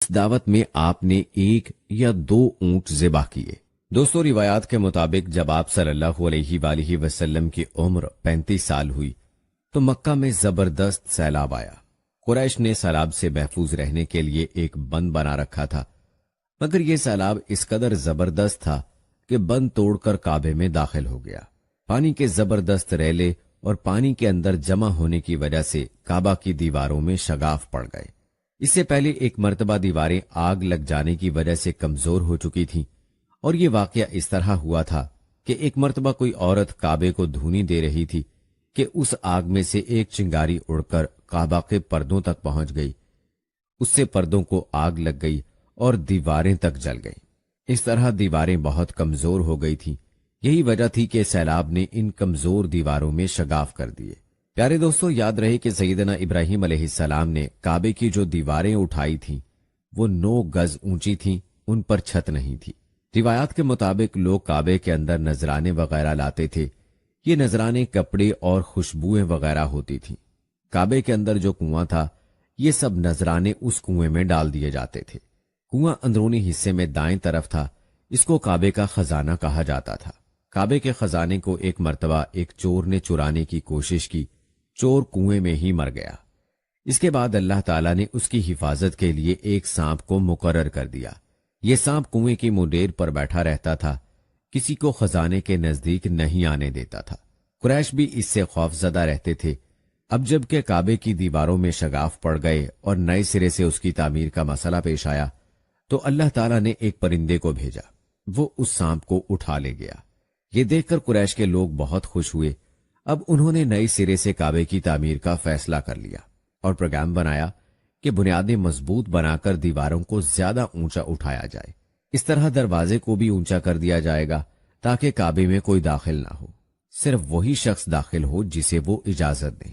دعوت میں آپ نے 1 یا 2 اونٹ ذبح کیے۔ دوستو، روایات کے مطابق جب آپ صلی اللہ علیہ وآلہ وسلم کی عمر 35 سال ہوئی تو مکہ میں زبردست سیلاب آیا۔ قریش نے سیلاب سے محفوظ رہنے کے لیے ایک بند بنا رکھا تھا، مگر یہ سیلاب اس قدر زبردست تھا کہ بند توڑ کر کعبے میں داخل ہو گیا۔ پانی کے زبردست ریلے اور پانی کے اندر جمع ہونے کی وجہ سے کعبہ کی دیواروں میں شگاف پڑ گئے۔ اس سے پہلے ایک مرتبہ دیواریں آگ لگ جانے کی وجہ سے کمزور ہو چکی تھیں، اور یہ واقعہ اس طرح ہوا تھا کہ ایک مرتبہ کوئی عورت کعبے کو دھونی دے رہی تھی کہ اس آگ میں سے ایک چنگاری اڑ کر کعبہ کے پردوں تک پہنچ گئی۔ اس سے پردوں کو آگ لگ گئی اور دیواریں تک جل گئیں۔ اس طرح دیواریں بہت کمزور ہو گئی تھیں۔ یہی وجہ تھی کہ سیلاب نے ان کمزور دیواروں میں شگاف کر دیے۔ پیارے دوستو، یاد رہے کہ سیدنا ابراہیم علیہ السلام نے کعبے کی جو دیواریں اٹھائی تھیں وہ 9 گز اونچی تھیں، ان پر چھت نہیں تھی۔ روایات کے مطابق لوگ کعبے کے اندر نذرانے وغیرہ لاتے تھے۔ یہ نذرانے کپڑے اور خوشبوئیں وغیرہ ہوتی تھیں۔ کعبے کے اندر جو کنواں تھا، یہ سب نذرانے اس کنویں میں ڈال دیے جاتے تھے۔ کنواں اندرونی حصے میں دائیں طرف تھا۔ اس کو کعبے کا خزانہ کہا جاتا تھا۔ کعبے کے خزانے کو ایک مرتبہ ایک چور نے چرانے کی کوشش کی۔ چور کنویں میں ہی مر گیا۔ اس کے بعد اللہ تعالیٰ نے اس کی حفاظت کے لیے ایک سانپ کو مقرر کر دیا۔ یہ سانپ کنویں کی منڈیر پر بیٹھا رہتا تھا، کسی کو خزانے کے نزدیک نہیں آنے دیتا تھا۔ قریش بھی اس سے خوف زدہ رہتے تھے۔ اب جب کہ کعبے کی دیواروں میں شگاف پڑ گئے اور نئے سرے سے اس کی تعمیر کا مسئلہ پیش آیا تو اللہ تعالیٰ نے ایک پرندے کو بھیجا، وہ اس سانپ کو اٹھا لے گیا۔ یہ دیکھ کر قریش کے لوگ بہت خوش ہوئے۔ اب انہوں نے نئے سرے سے کعبے کی تعمیر کا فیصلہ کر لیا اور پروگرام بنایا کہ بنیادیں مضبوط بنا کر دیواروں کو زیادہ اونچا اٹھایا جائے۔ اس طرح دروازے کو بھی اونچا کر دیا جائے گا تاکہ کعبے میں کوئی داخل نہ ہو، صرف وہی شخص داخل ہو جسے وہ اجازت دیں۔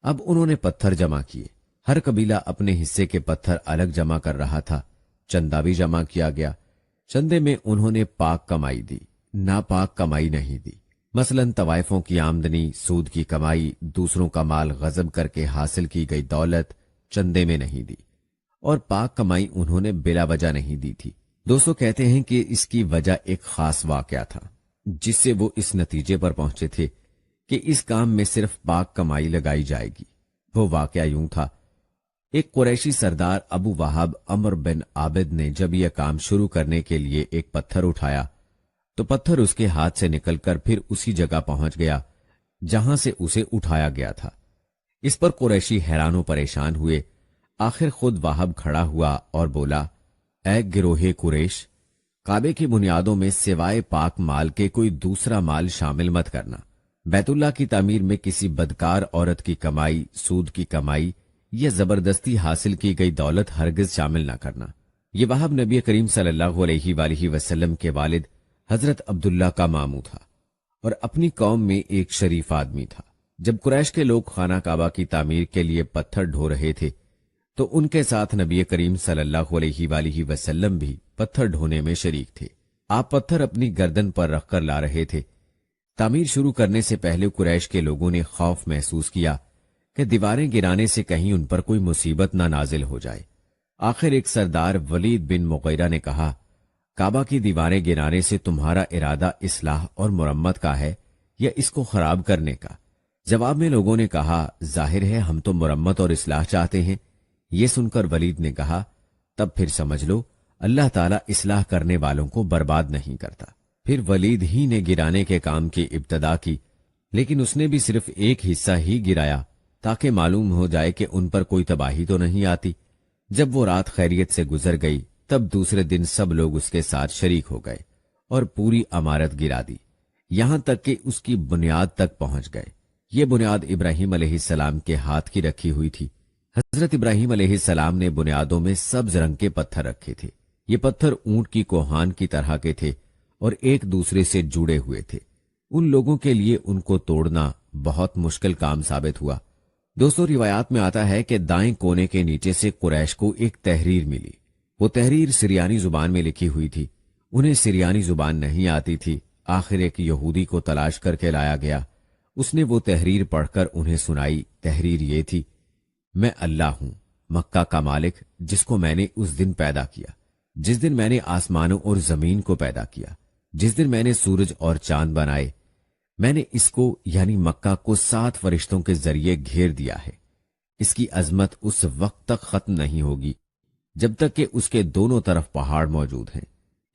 اب انہوں نے پتھر جمع کیے۔ ہر قبیلہ اپنے حصے کے پتھر الگ جمع کر رہا تھا۔ چندہ بھی جمع کیا گیا۔ چندے میں انہوں نے پاک کمائی دی، ناپاک کمائی نہیں دی۔ مثلاً طوائفوں کی آمدنی، سود کی کمائی، دوسروں کا مال غصب کر کے حاصل کی گئی دولت چندے میں نہیں دی، اور پاک کمائی انہوں نے بلا وجہ نہیں دی تھی۔ دوستو، کہتے ہیں کہ اس کی وجہ ایک خاص واقعہ تھا جس سے وہ اس نتیجے پر پہنچے تھے کہ اس کام میں صرف پاک کمائی لگائی جائے گی۔ وہ واقعہ یوں تھا، ایک قریشی سردار ابو وہاب عمر بن عابد نے جب یہ کام شروع کرنے کے لیے ایک پتھر اٹھایا تو پتھر اس کے ہاتھ سے نکل کر پھر اسی جگہ پہنچ گیا جہاں سے اسے اٹھایا گیا تھا۔ اس پر قریشی حیران و پریشان ہوئے۔ آخر خود وہاب کھڑا ہوا اور بولا، اے گروہ قریش، کعبے کی بنیادوں میں سوائے پاک مال کے کوئی دوسرا مال شامل مت کرنا۔ بیت اللہ کی تعمیر میں کسی بدکار عورت کی کمائی، سود کی کمائی یا زبردستی حاصل کی گئی دولت ہرگز شامل نہ کرنا۔ یہ وہاب نبی کریم صلی اللہ علیہ وآلہ وسلم کے والد حضرت عبداللہ کا ماموں تھا اور اپنی قوم میں ایک شریف آدمی تھا۔ جب قریش کے لوگ خانہ کعبہ کی تعمیر کے لیے پتھر ڈھو رہے تھے تو ان کے ساتھ نبی کریم صلی اللہ علیہ وآلہ وسلم بھی پتھر ڈھونے میں شریک تھے۔ آپ پتھر اپنی گردن پر رکھ کر لا رہے تھے۔ تعمیر شروع کرنے سے پہلے قریش کے لوگوں نے خوف محسوس کیا کہ دیواریں گرانے سے کہیں ان پر کوئی مصیبت نہ نازل ہو جائے۔ آخر ایک سردار ولید بن مغیرہ نے کہا، کعبہ کی دیواریں گرانے سے تمہارا ارادہ اصلاح اور مرمت کا ہے یا اس کو خراب کرنے کا؟ جواب میں لوگوں نے کہا، ظاہر ہے ہم تو مرمت اور اصلاح چاہتے ہیں۔ یہ سن کر ولید نے کہا، تب پھر سمجھ لو اللہ تعالیٰ اصلاح کرنے والوں کو برباد نہیں کرتا۔ پھر ولید ہی نے گرانے کے کام کی ابتدا کی، لیکن اس نے بھی صرف ایک حصہ ہی گرایا تاکہ معلوم ہو جائے کہ ان پر کوئی تباہی تو نہیں آتی۔ جب وہ رات خیریت سے گزر گئی تب دوسرے دن سب لوگ اس کے ساتھ شریک ہو گئے اور پوری عمارت گرا دی، یہاں تک کہ اس کی بنیاد تک پہنچ گئے۔ یہ بنیاد ابراہیم علیہ السلام کے ہاتھ کی رکھی ہوئی تھی۔ حضرت ابراہیم علیہ السلام نے بنیادوں میں سبز رنگ کے پتھر رکھے تھے۔ یہ پتھر اونٹ کی کوہان کی طرح کے تھے اور ایک دوسرے سے جڑے ہوئے تھے۔ ان لوگوں کے لیے ان کو توڑنا بہت مشکل کام ثابت ہوا۔ دوستو، روایات میں آتا ہے کہ دائیں کونے کے نیچے سے قریش کو ایک تحریر ملی۔ وہ تحریر سریانی زبان میں لکھی ہوئی تھی۔ انہیں سریانی زبان نہیں آتی تھی۔ آخر ایک یہودی کو تلاش کر کے لایا گیا۔ اس نے وہ تحریر پڑھ کر انہیں سنائی۔ تحریر یہ تھی، میں اللہ ہوں، مکہ کا مالک جس کو میں نے اس دن پیدا کیا، جس دن میں نے آسمانوں اور زمین کو پیدا کیا، جس دن میں نے سورج اور چاند بنائے، میں نے اس کو یعنی مکہ کو 7 فرشتوں کے ذریعے گھیر دیا ہے۔ اس کی عظمت اس وقت تک ختم نہیں ہوگی جب تک کہ اس کے دونوں طرف پہاڑ موجود ہیں۔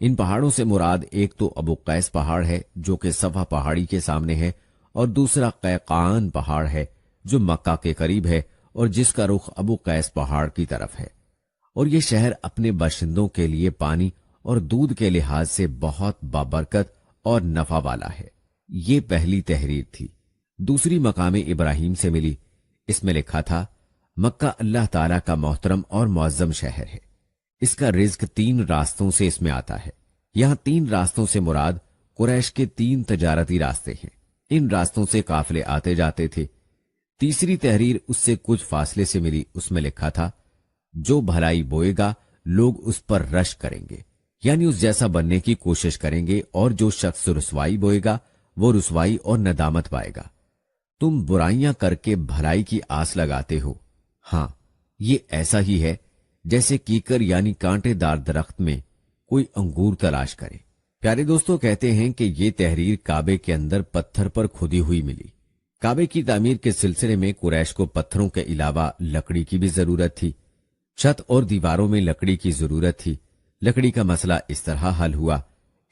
ان پہاڑوں سے مراد ایک تو ابو قیس پہاڑ ہے جو کہ صفا پہاڑی کے سامنے ہے، اور دوسرا قیقان پہاڑ ہے جو مکہ کے قریب ہے اور جس کا رخ ابو قیس پہاڑ کی طرف ہے۔ اور یہ شہر اپنے باشندوں کے لیے پانی اور دودھ کے لحاظ سے بہت بابرکت اور نفع والا ہے۔ یہ پہلی تحریر تھی۔ دوسری مقام ابراہیم سے ملی، اس میں لکھا تھا مکہ اللہ تعالیٰ کا محترم اور معظم شہر ہے، اس کا رزق 3 راستوں سے اس میں آتا ہے۔ یہاں 3 راستوں سے مراد قریش کے 3 تجارتی راستے ہیں، ان راستوں سے قافلے آتے جاتے تھے۔ تیسری تحریر اس سے کچھ فاصلے سے ملی، اس میں لکھا تھا جو بھلائی بوئے گا لوگ اس پر رش کریں گے، یعنی اس جیسا بننے کی کوشش کریں گے، اور جو شخص رسوائی بوئے گا وہ رسوائی اور ندامت پائے گا۔ تم برائیاں کر کے بھلائی کی آس لگاتے ہو، ہاں یہ ایسا ہی ہے جیسے کیکر یعنی کانٹے دار درخت میں کوئی انگور تلاش کرے۔ پیارے دوستو، کہتے ہیں کہ یہ تحریر کعبے کے اندر پتھر پر کھدی ہوئی ملی۔ کعبے کی تعمیر کے سلسلے میں قریش کو پتھروں کے علاوہ لکڑی کی بھی ضرورت تھی، چھت اور دیواروں میں لکڑی کی ضرورت تھی۔ لکڑی کا مسئلہ اس طرح حل ہوا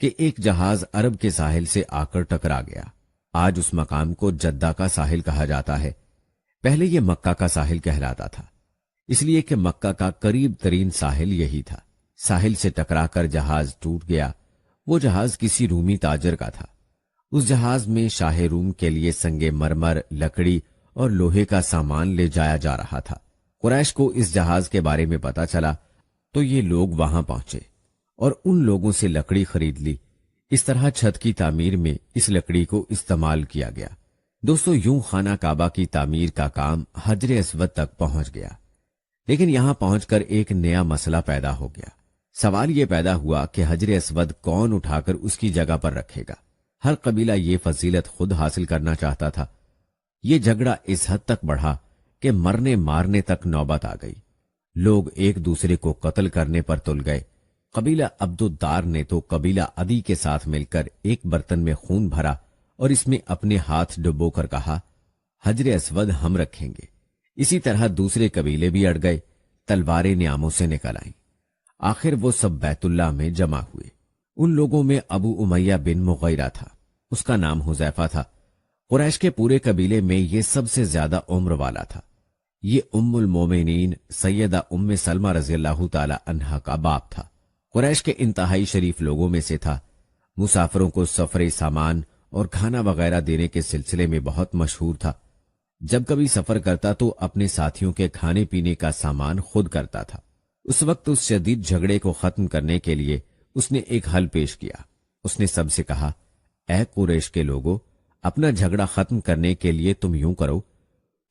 کہ ایک جہاز عرب کے ساحل سے آ کر ٹکرا گیا۔ آج اس مقام کو جدہ کا ساحل کہا جاتا ہے، پہلے یہ مکہ کا ساحل کہلاتا تھا، اس لیے کہ مکہ کا قریب ترین ساحل یہی تھا۔ ساحل سے ٹکرا کر جہاز ٹوٹ گیا۔ وہ جہاز کسی رومی تاجر کا تھا۔ اس جہاز میں شاہ روم کے لیے سنگ مرمر، لکڑی اور لوہے کا سامان لے جایا جا رہا تھا۔ قریش کو اس جہاز کے بارے میں پتا چلا تو یہ لوگ وہاں پہنچے اور ان لوگوں سے لکڑی خرید لی۔ اس طرح چھت کی تعمیر میں اس لکڑی کو استعمال کیا گیا۔ دوستو، یوں خانہ کعبہ کی تعمیر کا کام حجر اسود تک پہنچ گیا، لیکن یہاں پہنچ کر ایک نیا مسئلہ پیدا ہو گیا۔ سوال یہ پیدا ہوا کہ حجر اسود کون اٹھا کر اس کی جگہ پر رکھے گا؟ ہر قبیلہ یہ فضیلت خود حاصل کرنا چاہتا تھا۔ یہ جھگڑا اس حد تک بڑھا کہ مرنے مارنے تک نوبت آ گئی۔ لوگ ایک دوسرے کو قتل کرنے پر تل گئے۔ قبیلہ عبد الدار نے تو قبیلہ عدی کے ساتھ مل کر ایک برتن میں خون بھرا اور اس میں اپنے ہاتھ ڈبو کر کہا حجر اسود ہم رکھیں گے۔ اسی طرح دوسرے قبیلے بھی اڑ گئے، تلواریں نیاموں سے نکل آئیں۔ آخر وہ سب بیت اللہ میں جمع ہوئے۔ ان لوگوں میں ابو امیہ بن مغیرہ تھا، اس کا نام حذیفہ تھا۔ قریش کے پورے قبیلے میں یہ سب سے زیادہ عمر والا تھا۔ یہ ام المومنین سیدہ ام سلمہ رضی اللہ تعالی عنہا کا باپ تھا۔ قریش کے انتہائی شریف لوگوں میں سے تھا۔ مسافروں کو سفر سامان اور کھانا وغیرہ دینے کے سلسلے میں بہت مشہور تھا۔ جب کبھی سفر کرتا تو اپنے ساتھیوں کے کھانے پینے کا سامان خود کرتا تھا۔ اس وقت اس شدید جھگڑے کو ختم کرنے کے لیے اس نے ایک حل پیش کیا۔ اس نے سب سے کہا، اے قریش کے لوگوں، اپنا جھگڑا ختم کرنے کے لیے تم یوں کرو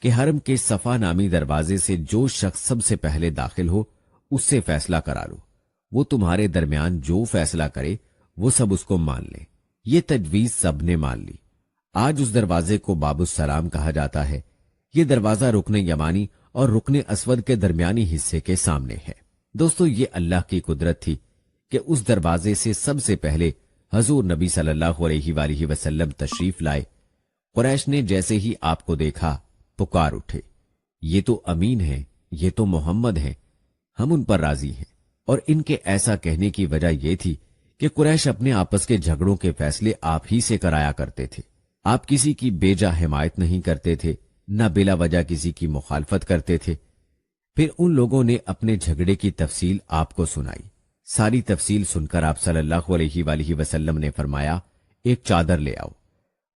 کہ حرم کے صفا نامی دروازے سے جو شخص سب سے پہلے داخل ہو اس سے فیصلہ کرا لو۔ وہ تمہارے درمیان جو فیصلہ کرے وہ سب اس کو مان لیں۔ یہ تجویز سب نے مان لی۔ آج اس دروازے کو باب السلام کہا جاتا ہے۔ یہ دروازہ رکن یمانی اور رکن اسود کے درمیانی حصے کے سامنے ہے۔ دوستو، یہ اللہ کی قدرت تھی کہ اس دروازے سے سب سے پہلے حضور نبی صلی اللہ علیہ وآلہ وسلم تشریف لائے۔ قریش نے جیسے ہی آپ کو دیکھا پکار اٹھے، یہ تو امین ہیں، یہ تو محمد ہیں، ہم ان پر راضی ہیں۔ اور ان کے ایسا کہنے کی وجہ یہ تھی کہ قریش اپنے آپس کے جھگڑوں کے فیصلے آپ ہی سے کرایا کرتے تھے۔ آپ کسی کی بے جا حمایت نہیں کرتے تھے، نہ بلا وجہ کسی کی مخالفت کرتے تھے۔ پھر ان لوگوں نے اپنے جھگڑے کی تفصیل آپ کو سنائی۔ ساری تفصیل سن کر آپ صلی اللہ علیہ وآلہ وسلم نے فرمایا، ایک چادر لے آؤ۔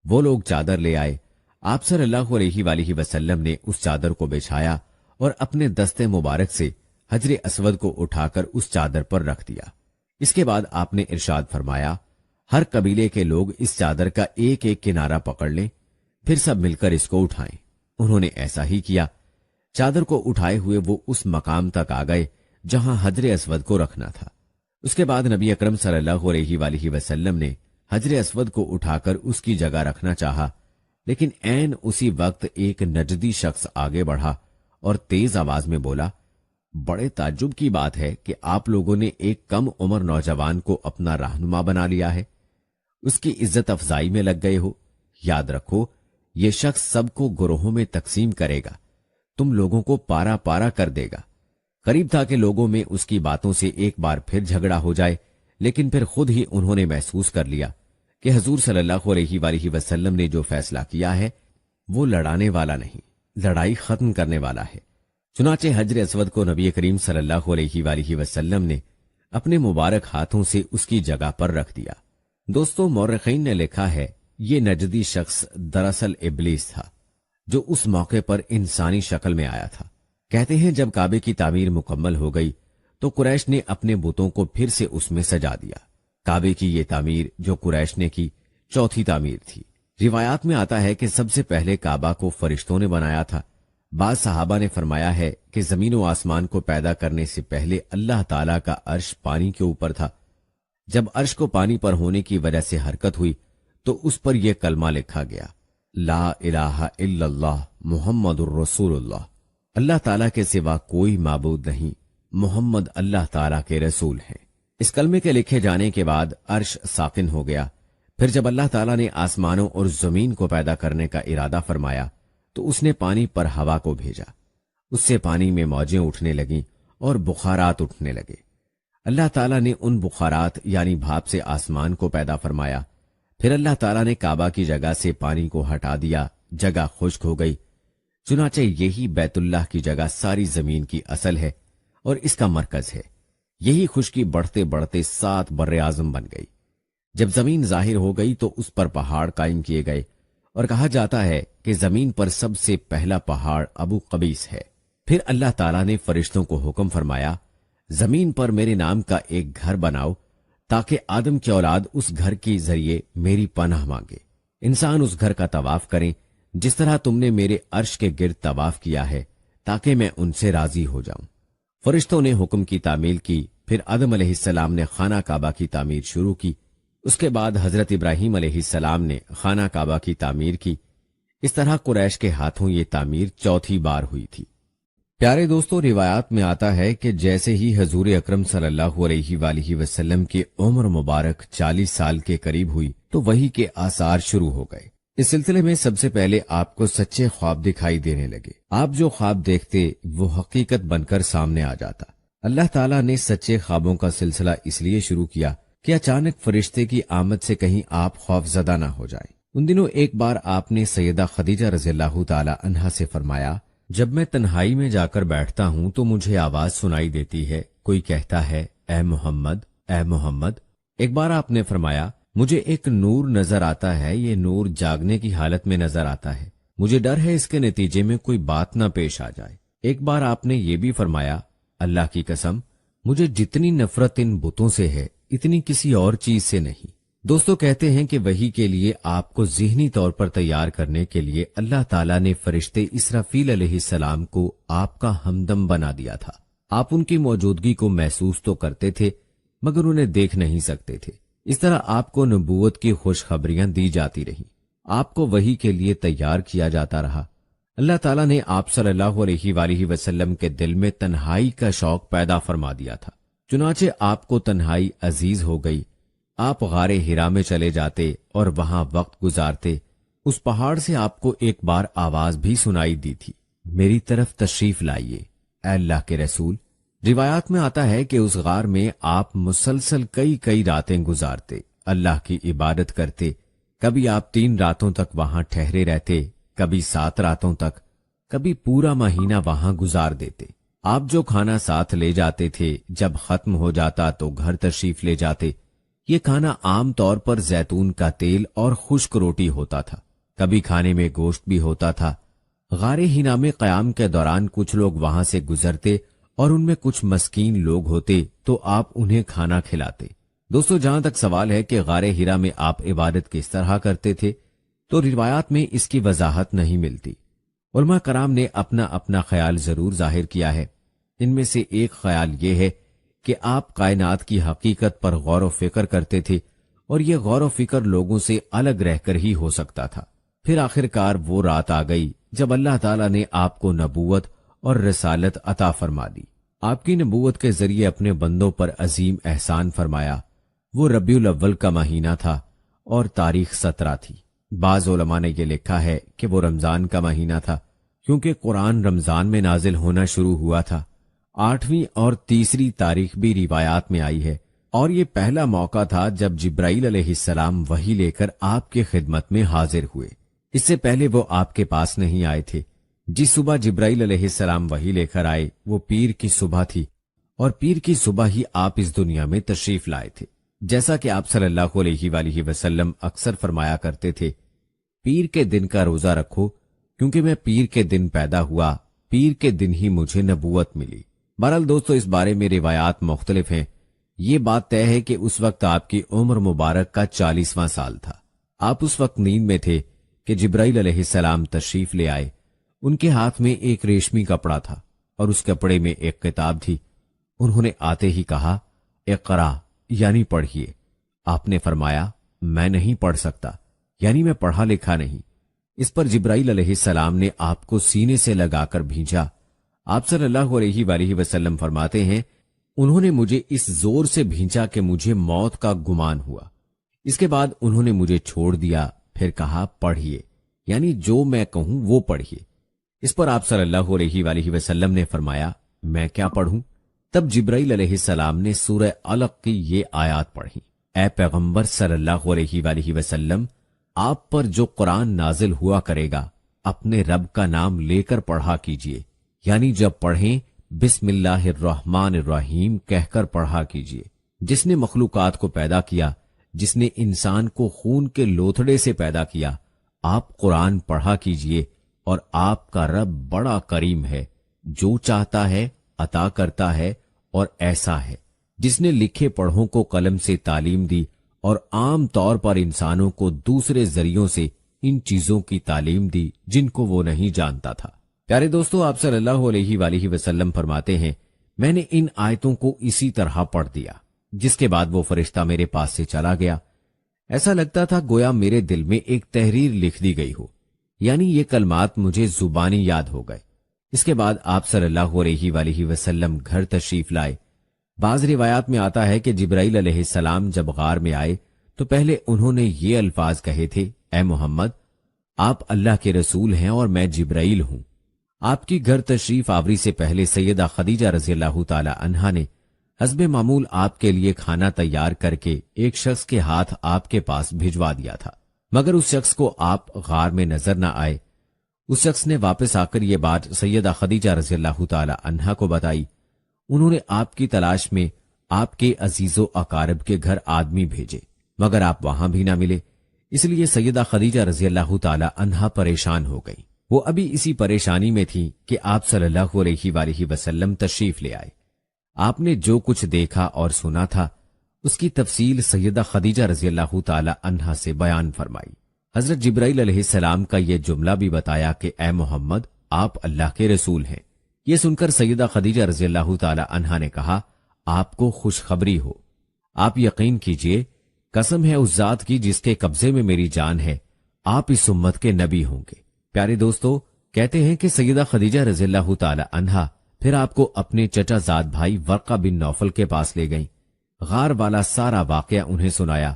وہ لوگ چادر لے آئے۔ آپ صلی اللہ علیہ وآلہ وسلم نے اس چادر کو بچھایا اور اپنے دستے مبارک سے حجر اسود کو اٹھا کر اس چادر پر رکھ دیا۔ اس کے بعد آپ نے ارشاد فرمایا، ہر قبیلے کے لوگ اس چادر کا ایک ایک کنارہ پکڑ لیں، پھر سب مل کر اس کو اٹھائیں۔ انہوں نے ایسا ہی کیا۔ چادر کو اٹھائے ہوئے وہ اس مقام تک آ گئے جہاں حجر اسود کو رکھنا تھا۔ اس کے بعد نبی اکرم صلی اللہ علیہ وآلہ وسلم نے حجر اسود کو اٹھا کر اس کی جگہ رکھنا چاہا، لیکن عین اسی وقت ایک نجدی شخص آگے بڑھا اور تیز آواز میں بولا، बड़े ताज्जुब की बात है कि आप लोगों ने एक कम उम्र नौजवान को अपना रहनुमा बना लिया है, उसकी इज्जत अफजाई में लग गए हो। याद रखो, ये शख्स सबको गुरोहों में तकसीम करेगा, तुम लोगों को पारा पारा कर देगा। करीब था कि लोगों में उसकी बातों से एक बार फिर झगड़ा हो जाए, लेकिन फिर खुद ही उन्होंने महसूस कर लिया कि हजूर सल्लल्लाहु अलैहि वसल्लम ने जो फैसला किया है वो लड़ाने वाला नहीं, लड़ाई खत्म करने वाला है। चुनाचे हजर अस्वद को नबी करीम सल्लल्लाहु अलैहि वसल्लम ने अपने मुबारक हाथों से उसकी जगह पर रख दिया। दोस्तों, मौरखीन ने लिखा है ये नजदी शख्स दरअसल इब्लीस था, जो उस मौके पर इंसानी शक्ल में आया था। कहते हैं जब काबे की तामीर मुकम्मल हो गई तो कुरैश ने अपने बुतों को फिर से उसमें सजा दिया। काबे की ये तामीर जो कुरैश ने की, चौथी तामीर थी। रिवायात में आता है कि सबसे पहले काबा को फरिश्तों ने बनाया था। बाज सहाबा ने फरमाया है कि जमीन व आसमान को पैदा करने से पहले अल्लाह ताला का अर्श पानी के ऊपर था। जब अर्श को पानी पर होने की वजह से हरकत हुई तो उस पर यह कलमा लिखा गया, ला इलाहा इल्लल्लाह मुहम्मदुर रसूलुल्लाह। अल्लाह ताला के सिवा कोई माबूद नहीं, मोहम्मद अल्लाह ताला के रसूल हैं। इस कलमे के लिखे जाने के बाद अर्श साकिन हो गया। फिर जब अल्लाह ताला ने आसमानों और जमीन को पैदा करने का इरादा फरमाया तो उसने पानी पर हवा को भेजा। उससे पानी में मौजें उठने लगीं और बुखारात उठने लगे। अल्लाह ताला ने उन बुखारात यानी भाप से आसमान को पैदा फरमाया। फिर अल्लाह ताला ने काबा की जगह से पानी को हटा दिया, जगह खुश्क हो गई। चुनाचे यही बैतुल्लाह की जगह सारी जमीन की असल है और इसका मरकज है। यही खुश्की बढ़ते बढ़ते 7 बर्रे आजम बन गई। जब जमीन जाहिर हो गई तो उस पर पहाड़ कायम किए गए और कहा जाता है कि जमीन पर सबसे पहला पहाड़ अबू कबीस है। फिर अल्लाह ताला ने फरिश्तों को हुक्म फरमाया, जमीन पर मेरे नाम का एक घर बनाओ ताकि आदम की औलाद उस घर के जरिए मेरी पनाह मांगे। इंसान उस घर का तवाफ करें जिस तरह तुमने मेरे अर्श के गिर्द तवाफ किया है, ताकि मैं उनसे राजी हो जाऊं। फरिश्तों ने हुक्म की तामील की। फिर आदम अलैहिस्सलाम ने खाना काबा की तामीर शुरू की। उसके बाद हजरत इब्राहीम अलैहिस्सलाम ने खाना काबा की तामीर की। इस तरह कुरैश के हाथों ये तामीर चौथी बार हुई थी। प्यारे दोस्तों, रिवायात में आता है कि जैसे ही हजूर अकरम सल्लल्लाहु अलैहि वसल्लम की उम्र मुबारक 40 साल के करीब हुई तो वही के आसार शुरू हो गए। इस सिलसिले में सबसे पहले आपको सच्चे ख्वाब दिखाई देने लगे। आप जो ख्वाब देखते वो हकीकत बनकर सामने आ जाता। अल्लाह ताला ने सच्चे ख्वाबों का सिलसिला इसलिए शुरू किया कि अचानक फरिश्ते की आमद से कहीं आप खौफजदा न हो जाएं। उन दिनों एक बार आपने सैयदा खदीजा रज़ियल्लाहु ताला अन्हा से फरमाया, जब मैं तन्हाई में जाकर बैठता हूं तो मुझे आवाज सुनाई देती है, कोई कहता है ए मोहम्मद, ए मोहम्मद। एक बार आपने फरमाया, मुझे एक नूर नजर आता है, ये नूर जागने की हालत में नजर आता है, मुझे डर है इसके नतीजे में कोई बात न पेश आ जाए। एक बार आपने ये भी फरमाया, अल्लाह की कसम, मुझे जितनी नफरत इन बुतों से है इतनी किसी और चीज से नहीं। दोस्तों, कहते हैं कि वही के लिए आपको ज़हनी तौर पर तैयार करने के लिए अल्लाह ताला ने फरिश्ते इसराफील अलैहिस्सलाम को आपका हमदम बना दिया था। आप उनकी मौजूदगी को महसूस तो करते थे मगर उन्हें देख नहीं सकते थे। इस तरह आपको नबूवत की खुशखबरियां दी जाती रहीं, आपको वही के लिए तैयार किया जाता रहा। अल्लाह ताला ने आप सल्लल्लाहु अलैहि वसल्लम के दिल में तन्हाई का शौक पैदा फरमा दिया था। चुनाचे आपको तन्हाई अजीज हो गई। आप गारे हिरा में चले जाते और वहां वक्त गुजारते। उस पहाड़ से आपको एक बार आवाज भी सुनाई दी थी, मेरी तरफ तशरीफ लाइए ऐ अल्लाह के रसूल। रिवायात में आता है कि उस गार में आप मुसलसल कई रातें गुजारते, अल्लाह की इबादत करते। कभी आप 3 रातों तक वहां ठहरे रहते, कभी 7 रातों तक, कभी पूरा महीना वहां गुजार देते। आप जो खाना साथ ले जाते थे जब खत्म हो जाता तो घर तशरीफ ले जाते। ये खाना आम तौर पर जैतून का तेल और खुश्क रोटी होता था, कभी खाने में गोश्त भी होता था। गारे हिरा में क़याम के दौरान कुछ लोग वहां से गुजरते और उनमें कुछ मस्कीन लोग होते तो आप उन्हें खाना खिलाते। दोस्तों, जहां तक सवाल है कि गारे हिरा में आप इबादत किस तरह करते थे, तो रिवायात में इसकी वजाहत नहीं मिलती। उलमा कराम ने अपना अपना ख्याल जरूर जाहिर किया है। इनमें से एक ख्याल ये है कि आप कायनात की हकीकत पर गौर व फिक्र करते थे और ये गौर व फिक्र लोगों से अलग रहकर ही हो सकता था। फिर आखिरकार वो रात आ गई जब अल्लाह ताला ने आपको नबूवत और रिसालत अता फरमा दी। آپ کی نبوت کے ذریعے اپنے بندوں پر عظیم احسان فرمایا۔ وہ ربیع الاول کا مہینہ تھا اور تاریخ 17 تھی۔ بعض علماء نے یہ لکھا ہے کہ وہ رمضان کا مہینہ تھا، کیونکہ قرآن رمضان میں نازل ہونا شروع ہوا تھا۔ 8ویں اور تیسری تاریخ بھی روایات میں آئی ہے، اور یہ پہلا موقع تھا جب جبرائیل علیہ السلام وحی لے کر آپ کے خدمت میں حاضر ہوئے۔ اس سے پہلے وہ آپ کے پاس نہیں آئے تھے۔ جس صبح جبرائیل علیہ السلام وحی لے کر آئے وہ پیر کی صبح تھی، اور پیر کی صبح ہی آپ اس دنیا میں تشریف لائے تھے۔ جیسا کہ آپ صلی اللہ علیہ وآلہ وسلم اکثر فرمایا کرتے تھے، پیر کے دن کا روزہ رکھو، کیونکہ میں پیر کے دن پیدا ہوا، پیر کے دن ہی مجھے نبوت ملی۔ بہرحال دوستو، اس بارے میں روایات مختلف ہیں۔ یہ بات طے ہے کہ اس وقت آپ کی عمر مبارک کا 40واں سال تھا۔ آپ اس وقت نیند میں تھے کہ جبرائیل علیہ السلام تشریف لے آئے۔ ان کے ہاتھ میں ایک ریشمی کپڑا تھا اور اس کپڑے میں ایک کتاب تھی۔ انہوں نے آتے ہی کہا، اقرا، یعنی پڑھیے۔ آپ نے فرمایا، میں نہیں پڑھ سکتا، یعنی میں پڑھا لکھا نہیں۔ اس پر جبرائیل علیہ السلام نے آپ کو سینے سے لگا کر بھیجا۔ آپ صلی اللہ علیہ وآلہ وسلم فرماتے ہیں، انہوں نے مجھے اس زور سے بھیجا کہ مجھے موت کا گمان ہوا۔ اس کے بعد انہوں نے مجھے چھوڑ دیا، پھر کہا، پڑھیے، یعنی جو میں کہوں وہ پڑھیے۔ اس پر آپ صلی اللہ علیہ وآلہ وسلم نے فرمایا، میں کیا پڑھوں؟ تب جبرائیل علیہ السلام نے سورہ علق کی یہ آیات پڑھی، اے پیغمبر صلی اللہ علیہ وآلہ وسلم، آپ پر جو قرآن نازل ہوا کرے گا اپنے رب کا نام لے کر پڑھا کیجیے، یعنی جب پڑھیں بسم اللہ الرحمن الرحیم کہہ کر پڑھا کیجیے۔ جس نے مخلوقات کو پیدا کیا، جس نے انسان کو خون کے لوتھڑے سے پیدا کیا، آپ قرآن پڑھا کیجیے، اور آپ کا رب بڑا کریم ہے، جو چاہتا ہے عطا کرتا ہے، اور ایسا ہے جس نے لکھے پڑھوں کو قلم سے تعلیم دی اور عام طور پر انسانوں کو دوسرے ذریعوں سے ان چیزوں کی تعلیم دی جن کو وہ نہیں جانتا تھا۔ پیارے دوستو، آپ صلی اللہ علیہ وآلہ وسلم فرماتے ہیں، میں نے ان آیتوں کو اسی طرح پڑھ دیا، جس کے بعد وہ فرشتہ میرے پاس سے چلا گیا۔ ایسا لگتا تھا گویا میرے دل میں ایک تحریر لکھ دی گئی ہو، یعنی یہ کلمات مجھے زبانی یاد ہو گئے۔ اس کے بعد آپ صلی اللہ علیہ وآلہ وسلم گھر تشریف لائے۔ بعض روایات میں آتا ہے کہ جبرائیل علیہ السلام جب غار میں آئے تو پہلے انہوں نے یہ الفاظ کہے تھے، اے محمد، آپ اللہ کے رسول ہیں اور میں جبرائیل ہوں۔ آپ کی گھر تشریف آوری سے پہلے سیدہ خدیجہ رضی اللہ تعالی عنہا نے حسب معمول آپ کے لیے کھانا تیار کر کے ایک شخص کے ہاتھ آپ کے پاس بھجوا دیا تھا، مگر اس شخص کو آپ غار میں نظر نہ آئے۔ اس شخص نے واپس آ کر یہ بات سیدہ خدیجہ رضی اللہ تعالی عنہا کو بتائی۔ انہوں نے آپ کی تلاش میں آپ کے عزیز و اقارب کے گھر آدمی بھیجے، مگر آپ وہاں بھی نہ ملے۔ اس لیے سیدہ خدیجہ رضی اللہ تعالی عنہا پریشان ہو گئی۔ وہ ابھی اسی پریشانی میں تھی کہ آپ صلی اللہ علیہ وآلہ وسلم تشریف لے آئے۔ آپ نے جو کچھ دیکھا اور سنا تھا اس کی تفصیل سیدہ خدیجہ رضی اللہ تعالی عنہا سے بیان فرمائی۔ حضرت جبرائیل علیہ السلام کا یہ جملہ بھی بتایا کہ اے محمد، آپ اللہ کے رسول ہیں۔ یہ سن کر سیدہ خدیجہ رضی اللہ تعالی عنہا نے کہا، آپ کو خوشخبری ہو، آپ یقین کیجئے، قسم ہے اس ذات کی جس کے قبضے میں میری جان ہے، آپ اس امت کے نبی ہوں گے۔ پیارے دوستو، کہتے ہیں کہ سیدہ خدیجہ رضی اللہ تعالی عنہا پھر آپ کو اپنے چچا زاد بھائی ورقہ بن نوفل کے پاس لے گئیں۔ غار والا سارا واقعہ انہیں سنایا۔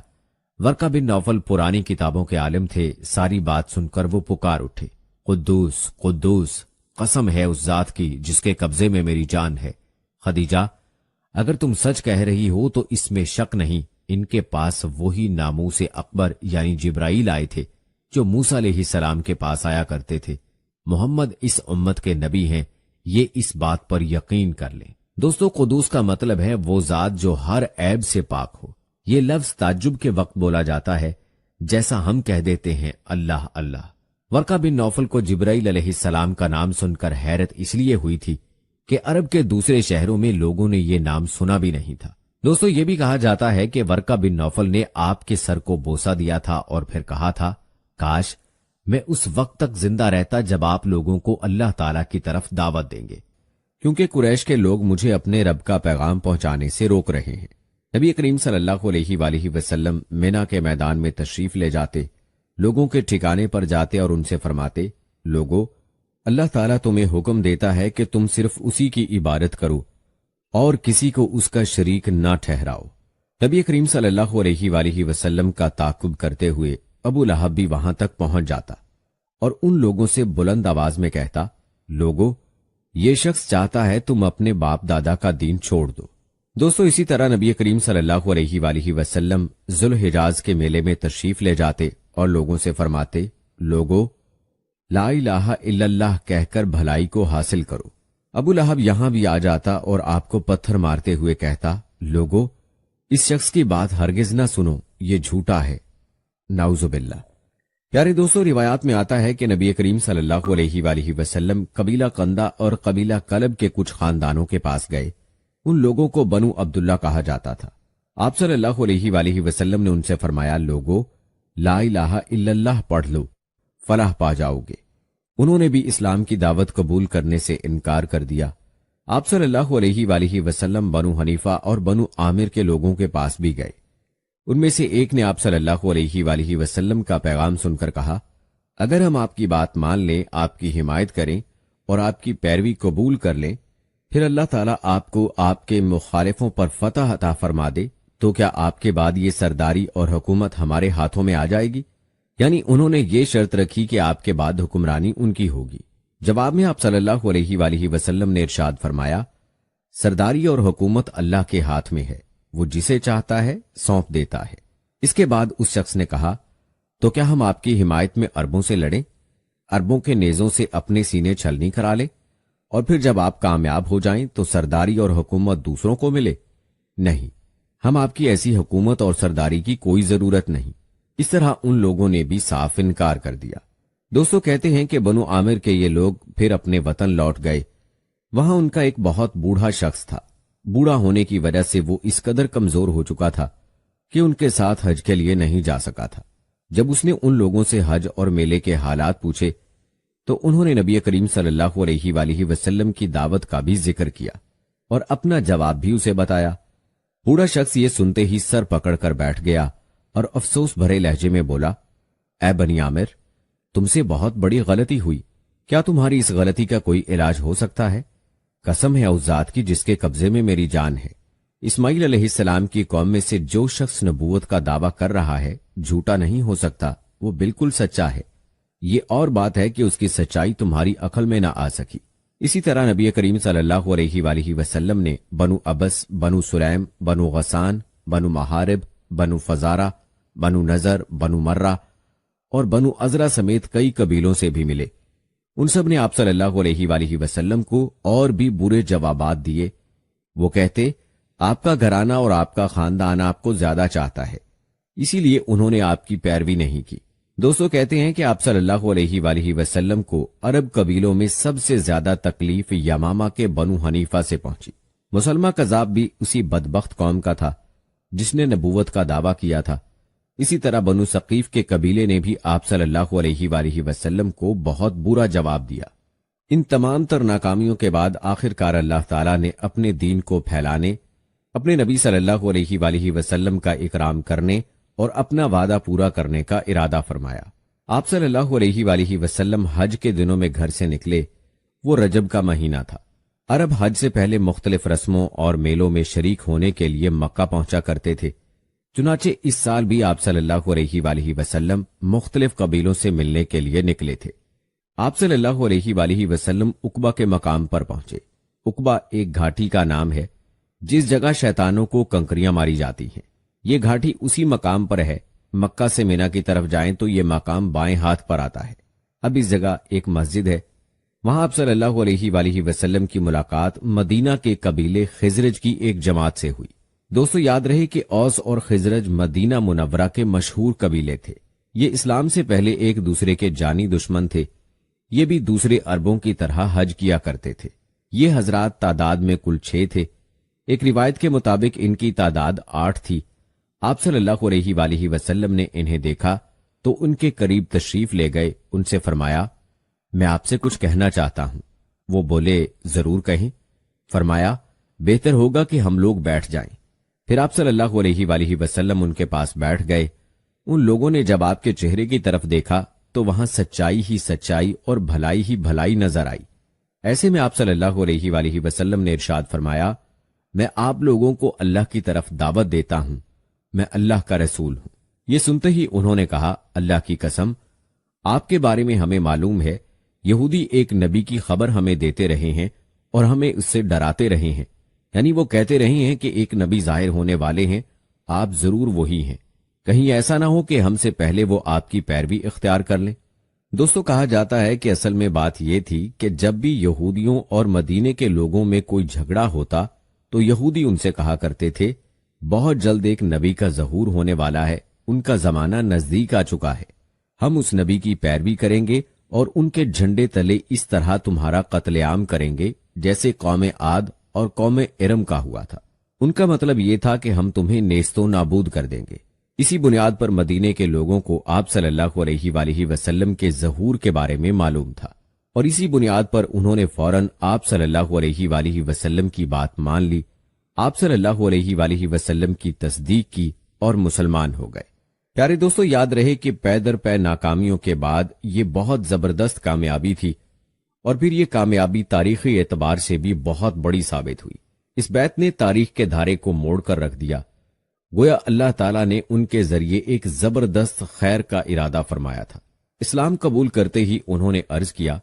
ورقہ بن نوفل پرانی کتابوں کے عالم تھے۔ ساری بات سن کر وہ پکار اٹھے، قدوس قدوس، قسم ہے اس ذات کی جس کے قبضے میں میری جان ہے۔ خدیجہ، اگر تم سچ کہہ رہی ہو تو اس میں شک نہیں، ان کے پاس وہی ناموس اکبر یعنی جبرائیل آئے تھے جو موسیٰ علیہ السلام کے پاس آیا کرتے تھے۔ محمد اس امت کے نبی ہیں، یہ اس بات پر یقین کر لیں۔ دوستو، قدوس کا مطلب ہے وہ ذات جو ہر عیب سے پاک ہو۔ یہ لفظ تعجب کے وقت بولا جاتا ہے، جیسا ہم کہہ دیتے ہیں اللہ اللہ۔ ورقہ بن نوفل کو جبرائیل علیہ السلام کا نام سن کر حیرت اس لیے ہوئی تھی کہ عرب کے دوسرے شہروں میں لوگوں نے یہ نام سنا بھی نہیں تھا۔ دوستو، یہ بھی کہا جاتا ہے کہ ورقہ بن نوفل نے آپ کے سر کو بوسہ دیا تھا اور پھر کہا تھا، کاش میں اس وقت تک زندہ رہتا جب آپ لوگوں کو اللہ تعالیٰ کی طرف دعوت دیں گے، کیونکہ قریش کے لوگ مجھے اپنے رب کا پیغام پہنچانے سے روک رہے ہیں۔ نبی کریم صلی اللہ علیہ وآلہ وسلم مینا کے میدان میں تشریف لے جاتے، لوگوں کے ٹھکانے پر جاتے اور ان سے فرماتے، لوگو، اللہ تعالیٰ تمہیں حکم دیتا ہے کہ تم صرف اسی کی عبادت کرو और किसी को उसका शरीक ना ठहराओ। नबी करीम सल्लल्लाहु अलैहि वसल्लम का ताकुब करते हुए अबू लहब भी वहां तक पहुंच जाता और उन लोगों से बुलंद आवाज में कहता, लोगो, ये शख्स चाहता है तुम अपने बाप दादा का दीन छोड़ दो। दोस्तों, इसी तरह नबी करीम सल्लल्लाहु अलैहि वसल्लम जुल्हिजाज के मेले में तशरीफ ले जाते और लोगों से फरमाते, लोगो, ला इलाहा इल्लल्लाह कहकर भलाई को हासिल करो। अबू लहब यहां भी आ जाता और आपको पत्थर मारते हुए कहता, लोगो, इस शख्स की बात हरगिज ना सुनो, ये झूठा है। नाउजुबिल्लाह। प्यारे दोस्तों, रिवायात में आता है कि नबी करीम सल्लल्लाहु अलैहि वसल्लम कबीला कंदा और कबीला कलब के कुछ खानदानों के पास गए। उन लोगों को बनु अब्दुल्ला कहा जाता था। आप सल्लल्लाहु अलैहि वसल्लम ने उनसे फरमाया, लोगो, ला इलाहा इल्लल्लाह पढ़ लो, फलाह पा जाओगे। उन्होंने भी इस्लाम की दावत कबूल करने से इनकार कर दिया। आप सल्लल्लाहु अलैहि वसल्लम बनु हनीफा और बनु आमिर के लोगों के पास भी गए। उनमें से एक ने आप सल्लल्लाहु अलैहि वसल्लम का पैगाम सुनकर कहा, अगर हम आपकी बात मान लें, आपकी हिमायत करें और आपकी पैरवी कबूल कर लें, फिर अल्लाह ताला आपको आपके मुखालिफों पर फतह अता फरमा दे, तो क्या आपके बाद ये सरदारी और हुकूमत हमारे हाथों में आ जाएगी? यानी उन्होंने ये शर्त रखी कि आपके बाद हुक्मरानी उनकी होगी। जवाब में आप सल्लल्लाहु अलैहि वसल्लम ने इरशाद फरमाया, सरदारी और हुकूमत अल्लाह के हाथ में है, वो जिसे चाहता है सौंप देता है। इसके बाद उस शख्स ने कहा, तो क्या हम आपकी हिमायत में अरबों से लड़ें, अरबों के नेजों से अपने सीने छलनी करा लें और फिर जब आप कामयाब हो जाएं तो सरदारी और हुकूमत दूसरों को मिले? नहीं, हम आपकी ऐसी हुकूमत और सरदारी की कोई जरूरत नहीं। इस तरह उन लोगों ने भी साफ इनकार कर दिया। दोस्तों, कहते हैं कि बनु आमिर के ये लोग फिर अपने वतन लौट गए। वहां उनका एक बहुत बूढ़ा शख्स था। बूढ़ा होने की वजह से वो इस कदर कमजोर हो चुका था कि उनके साथ हज के लिए नहीं जा सका था। जब उसने उन लोगों से हज और मेले के हालात पूछे तो उन्होंने नबी करीम सल्लल्लाहु अलैहि वसल्लम की दावत का भी जिक्र किया और अपना जवाब भी उसे बताया। बूढ़ा शख्स ये सुनते ही सर पकड़कर बैठ गया और अफसोस भरे लहजे में बोला, ऐ बनी आमिर, तुमसे बहुत बड़ी गलती हुई। क्या तुम्हारी इस गलती का कोई इलाज हो सकता है? कसम है उस जात की जिसके कब्जे में मेरी जान है। इस्माईल अलैहिस्सलाम की कौम में से जो शख्स नबूवत का दावा कर रहा है झूठा नहीं हो सकता, वो बिल्कुल सच्चा है। ये और बात है कि उसकी सच्चाई तुम्हारी अकल में ना आ सकी। इसी तरह नबी करीम सल्लल्लाहु अलैहि वसल्लम ने बनु अबस, बनु सुलैम, बनु गसान, बनु महारिब, बनु फजारा, बनु नजर, बनु मर्रा और बनु अजरा समेत कई कबीलों से भी मिले। उन सब ने आप सल्लल्लाहु अलैहि वसल्लम को और भी बुरे जवाबात दिए। वो कहते, आपका घराना और आपका खानदान आपको ज्यादा चाहता है, इसीलिए उन्होंने आपकी पैरवी नहीं की। दोस्तों, कहते हैं कि आप सल्लल्लाहु अलैहि वसल्लम को अरब कबीलों में सबसे ज्यादा तकलीफ यमामा के बनु हनीफा से पहुंची। मुसलमा कज़ाब भी उसी बदबख्त कौम का था जिसने नबूवत का दावा किया था। इसी तरह बनु सकीफ के कबीले ने भी आप सल्लल्लाहु अलैहि वसल्लम को बहुत बुरा जवाब दिया। इन तमाम तर नाकामियों के बाद आखिरकार अल्लाह ताला ने अपने दीन को फैलाने, अपने नबी सल्लल्लाहु अलैहि वसल्लम का इकराम करने और अपना वादा पूरा करने का इरादा फरमाया। आप सल्लल्लाहु अलैहि वसल्लम हज के दिनों में घर से निकले। वो रजब का महीना था। अरब हज से पहले मुख्तलिफ रस्मों और मेलों में शरीक होने के लिए मक्का पहुंचा करते थे। चुनाचे इस साल भी आप सल्लल्लाहु अलैहि वसल्लम मुख्तलिफ कबीलों से मिलने के लिए निकले थे। आप सल्लल्लाहु अलैहि वसल्लम उकबा के मकाम पर पहुंचे। उकबा एक घाटी का नाम है जिस जगह शैतानों को कंकरियां मारी जाती हैं। ये घाटी उसी मकाम पर है। मक्का से मीना की तरफ जाएं तो ये मकाम बाएं हाथ पर आता है। अब इस जगह एक मस्जिद है। वहां आप सल्लल्लाहु अलैहि वसल्लम की मुलाकात मदीना के कबीले खिजरज की एक जमात से हुई। दोस्तों, याद रहे कि औस और खिजरज मदीना मुनव्वरा के मशहूर कबीले थे। ये इस्लाम से पहले एक दूसरे के जानी दुश्मन थे। ये भी दूसरे अरबों की तरह हज किया करते थे। ये हजरात तादाद में कुल 6 थे। एक रिवायत के मुताबिक इनकी तादाद 8 थी। आप सल्लल्लाहु अलैहि वसल्लम ने इन्हें देखा तो उनके करीब तशरीफ ले गए। उनसे फरमाया, मैं आपसे कुछ कहना चाहता हूं। वो बोले, जरूर कहें। फरमाया, बेहतर होगा कि हम लोग बैठ जाएं। फिर आप सल्लल्लाहु अलैहि वसल्लम उनके पास बैठ गए। उन लोगों ने जब आपके चेहरे की तरफ देखा तो वहां सच्चाई ही सच्चाई और भलाई ही भलाई नजर आई। ऐसे में आप सल्लल्लाहु अलैहि वसल्लम ने इरशाद फरमाया, मैं आप लोगों को अल्लाह की तरफ दावत देता हूं, मैं अल्लाह का रसूल हूं। ये सुनते ही उन्होंने कहा, अल्लाह की कसम, आपके बारे में हमें मालूम है, यहूदी एक नबी की खबर हमें देते रहे हैं और हमें उससे डराते रहे हैं। यानी वो कहते रहे हैं कि एक नबी जाहिर होने वाले हैं, आप जरूर वही हैं। कहीं ऐसा ना हो कि हमसे पहले वो आपकी पैरवी इख्तियार कर लें। दोस्तों, कहा जाता है कि असल में बात यह थी कि जब भी यहूदियों और मदीने के लोगों में कोई झगड़ा होता तो यहूदी उनसे कहा करते थे, बहुत जल्द एक नबी का ज़हूर होने वाला है, उनका जमाना नजदीक आ चुका है, हम उस नबी की पैरवी करेंगे और उनके झंडे तले इस तरह तुम्हारा कत्लेआम करेंगे जैसे कौम आद और कौम इरम का हुआ था। उनका मतलब ये था कि हम तुम्हें नेस्तो नाबूद कर देंगे। इसी बुनियाद पर मदीने के लोगों को आप सल्लल्लाहु अलैहि वसल्लम के ज़हूर के बारे में मालूम था और इसी बुनियाद पर उन्होंने फौरन आप सल्लल्लाहु अलैहि वसल्लम की बात मान ली, आप सल्लल्लाहु अलैहि वसल्लम की तस्दीक की और मुसलमान हो गए। प्यारे दोस्तों, याद रहे कि पै दर पै नाकामियों के बाद ये बहुत जबरदस्त कामयाबी थी और फिर ये कामयाबी तारीखी एतबार से भी बहुत बड़ी साबित हुई। इस बैत ने तारीख के धारे को मोड़कर रख दिया। गोया अल्लाह ताला ने उनके जरिए एक जबरदस्त खैर का इरादा फरमाया था। इस्लाम कबूल करते ही उन्होंने अर्ज किया,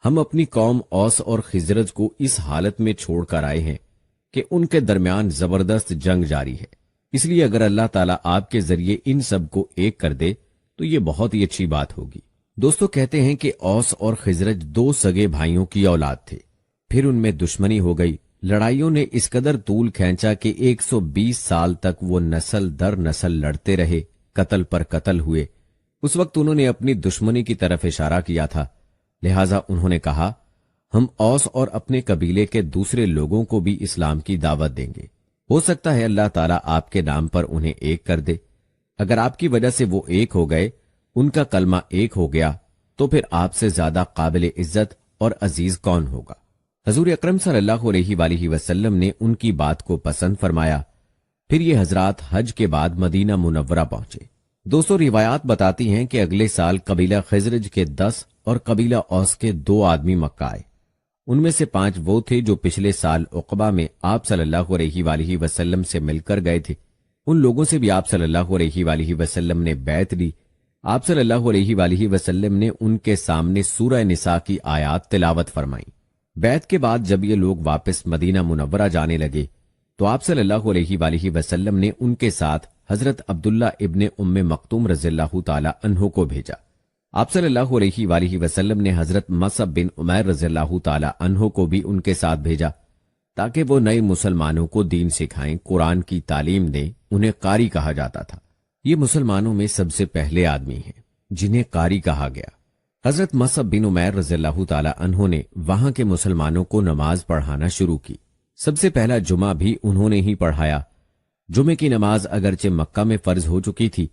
हम अपनी कौम औस और खिजरज को इस हालत में छोड़कर आए हैं कि उनके दरमियान जबरदस्त जंग जारी है। इसलिए अगर अल्लाह ताला आपके जरिए इन सब को एक कर दे तो ये बहुत ही अच्छी बात होगी। दोस्तों, कहते हैं कि औस और खिजरज दो सगे भाइयों की औलाद थे, फिर उनमें दुश्मनी हो गई। लड़ाइयों ने इस कदर तूल खींचा कि 120 साल तक वो नस्ल दर नस्ल लड़ते रहे, कत्ल पर कत्ल हुए। उस वक्त उन्होंने अपनी दुश्मनी की तरफ इशारा किया था, लिहाजा उन्होंने कहा, हम औस और अपने कबीले के दूसरे लोगों को भी इस्लाम की दावत देंगे। हो सकता है अल्लाह ताला आपके नाम पर उन्हें एक कर दे। अगर आपकी वजह से वो एक हो गए, उनका कलमा एक हो गया, तो फिर आपसे ज्यादा काबिल इज्जत और अजीज कौन होगा। हजूर अकरम सल्लल्लाहु अलैहि वसल्लम ने उनकी बात को पसंद फरमाया। फिर ये हजरात हज के बाद मदीना मुनव्वरा पहुंचे। दोस्तों, रिवायात बताती हैं कि अगले साल कबीला खिजरज के 10 और कबीला औस के 2 आदमी मक्का आए। उनमें से 5 वो थे जो पिछले साल उक़बा में आप सल्लल्लाहु अलैहि वसल्लम से मिलकर गए थे। उन लोगों से भी आप सल्लल्लाहु अलैहि वसल्लम ने बैत ली। आप सल्लल्लाहु अलैहि वसल्लम ने उनके सामने सूरह निसा की आयात तिलावत फरमाई। बैत के बाद जब ये लोग वापस मदीना मुनव्वरा जाने लगे तो आप सल्लल्लाहु अलैहि वसल्लम ने उनके साथ हजरत अब्दुल्ला इब्ने उम्मे मक्तूम रज़ियल्लाहु ताला अन्हु को भेजा। आप सल्लल्लाहु अलैहि वसल्लम ने हजरत मसअब बिन उमैर रज़ियल्लाहु ताला अन्हु को भी उनके साथ भेजा ताकि वो नए मुसलमानों को दीन सिखाएं, कुरान की तालीम दें। उन्हें कारी कहा जाता था। ये मुसलमानों में सबसे पहले आदमी हैं जिन्हें कारी कहा गया। हजरत मसअब बिन उमैर रज़ियल्लाहु ताला अन्हु ने वहां के मुसलमानों को नमाज पढ़ाना शुरू की। सबसे पहला जुमा भी उन्होंने ही पढ़ाया। जुमे की नमाज अगरचे मक्का में फर्ज हो चुकी थी,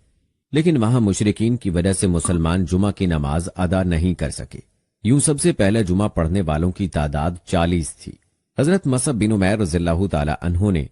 लेकिन वहां मुशरिकीन की वजह से मुसलमान जुमा की नमाज अदा नहीं कर सके। यूं सबसे पहले जुमा पढ़ने वालों की तादाद 40 थी। हजरत मसअब बिन उमैर रज़ियल्लाहु ताला अन्हु ने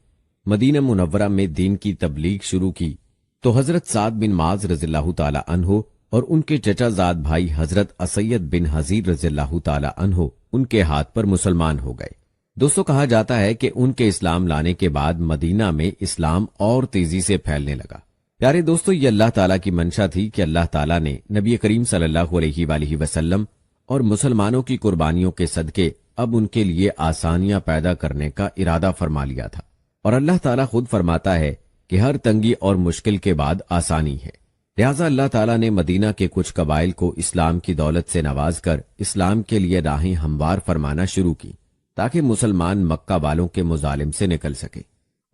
मदीना मुनव्वरा में दीन की तबलीग शुरू की तो हजरत साद बिन माज रज़ियल्लाहु ताला अन्हु और उनके चचाजाद भाई हजरत असैयद बिन हजीर रज़ियल्लाहु ताला अन्हु उनके हाथ पर मुसलमान हो गए। दोस्तों, कहा जाता है कि उनके इस्लाम लाने के बाद मदीना में इस्लाम और तेजी से फैलने लगा। प्यारे दोस्तों, ये अल्लाह ताला की मंशा थी कि अल्लाह ताला ने नबी करीम सल्लल्लाहु अलैहि वसल्लम और मुसलमानों की कुर्बानियों के सदके अब उनके लिए आसानियां पैदा करने का इरादा फरमा लिया था। और अल्लाह ताला खुद फरमाता है कि हर तंगी और मुश्किल के बाद आसानी है। लिहाजा अल्लाह ताला ने मदीना के कुछ कबाइल को इस्लाम की दौलत से नवाज कर इस्लाम के लिए राहें हमवार फरमाना शुरू की ताकि मुसलमान मक्का वालों के मुजालिम से निकल सके।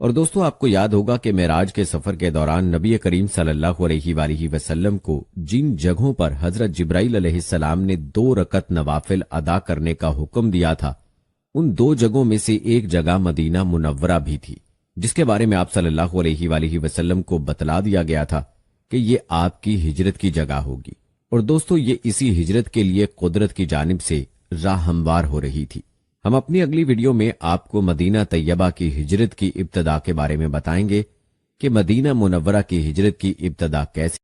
और दोस्तों, आपको याद होगा कि मेराज के सफर के दौरान नबी करीम सल्लल्लाहु अलैहि वसल्लम को जिन जगहों पर हजरत जिब्राइल अलैहिस्सलाम ने 2 रकत नवाफिल अदा करने का हुक्म दिया था, उन 2 जगहों में से एक जगह मदीना मुनव्वरा भी थी, जिसके बारे में आप सल्लल्लाहु अलैहि वसल्लम को बतला दिया गया था कि ये आपकी हिजरत की जगह होगी। और दोस्तों, ये इसी हिजरत के लिए कुदरत की जानिब से राह हमवार हो रही थी। हम अपनी अगली वीडियो में आपको मदीना तैयबा की हिजरत की इब्तदा के बारे में बताएंगे कि मदीना मुनव्वरा की हिजरत की इब्तदा कैसे